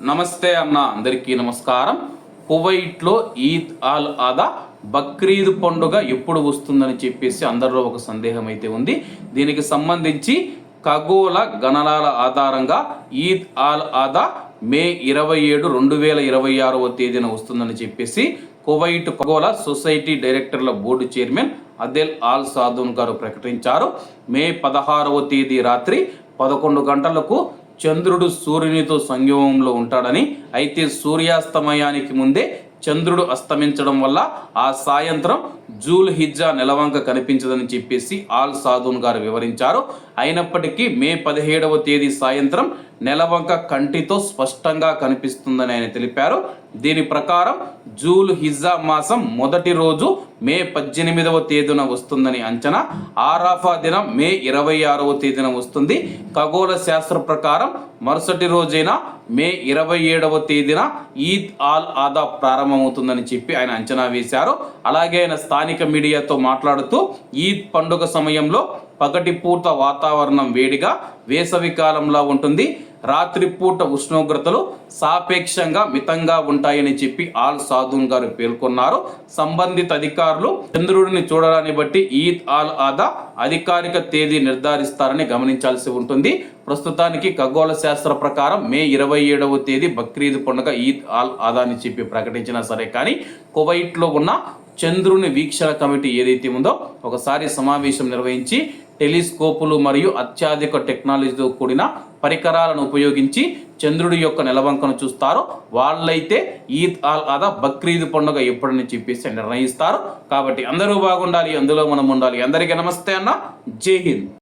నమస్తే అన్న, అందరికీ నమస్కారం. కువైట్లో ఈద్ ఆల్ అదా బక్రీద్ పండుగ ఎప్పుడు వస్తుందని చెప్పేసి అందరిలో ఒక సందేహం అయితే ఉంది. దీనికి సంబంధించి ఖగోళ గణనాల ఆధారంగా ఈద్ ఆల్ అదా మే 27, 2026వ తేదీన వస్తుందని చెప్పేసి కువైట్ ఖగోళ సొసైటీ డైరెక్టర్ల బోర్డు చైర్మన్ అదెల్ ఆల్ సాదూన్ గారు ప్రకటించారు. మే 16వ తేదీ రాత్రి 11 గంటలకు చంద్రుడు సూర్యునితో సంయోగంలో ఉంటాడని, అయితే సూర్యాస్తమయానికి ముందే చంద్రుడు అస్తమించడం వల్ల ఆ సాయంత్రం జూల్ హిజ్జా నెలవంక కనిపించదని చెప్పేసి ఆల్ సాదూన్ గారు వివరించారు. అయినప్పటికీ మే 17వ తేదీ సాయంత్రం నెలవంక కంటితో స్పష్టంగా కనిపిస్తుందని ఆయన తెలిపారు. దీని ప్రకారం జూల్ హిజ్జా మాసం మొదటి రోజు మే 18వ తేదీన వస్తుందని అంచనా. ఆరాఫా దినం మే 26వ తేదీన వస్తుంది. ఖగోళ శాస్త్ర ప్రకారం మరుసటి రోజైన మే 27వ తేదీన ఈద్ ఆల్ అదా ప్రారంభమవుతుందని చెప్పి ఆయన అంచనా వేశారు. అలాగే ఆయన స్థానిక మీడియాతో మాట్లాడుతూ ఈద్ పండుగ సమయంలో పగటిపూట వాతావరణం వేడిగా వేసవి కాలంలో ఉంటుంది, రాత్రిపూట ఉష్ణోగ్రతలు సాపేక్షంగా మితంగా ఉంటాయని చెప్పి ఆల్ సాదూన్ గారు పేర్కొన్నారు. సంబంధిత అధికారులు చంద్రుడిని చూడడాన్ని బట్టి ఈద్ ఆల్ అదా అధికారిక తేదీ నిర్ధారిస్తారని గమనించాల్సి ఉంటుంది. ప్రస్తుతానికి ఖగోళ శాస్త్ర ప్రకారం మే 27వ తేదీ బక్రీద్ పండుగ ఈద్ ఆల్ అదా అని చెప్పి ప్రకటించినా సరే కానీ కువైట్లో ఉన్న చంద్రుని వీక్షణ కమిటీ ఏదైతే ఉందో ఒకసారి సమావేశం నిర్వహించి టెలిస్కోపులు మరియు అత్యాధునిక టెక్నాలజీతో కూడిన పరికరాలను ఉపయోగించి చంద్రుడి యొక్క నెలవంకను చూస్తారో వాళ్ళైతే ఈద్ ఆల్ అదా బక్రీద్ పండుగ ఎప్పుడని చెప్పేసి నిర్ణయిస్తారు. కాబట్టి అందరూ బాగుండాలి, అందులో మనం ఉండాలి. అందరికీ నమస్తే అన్న, జై హింద్.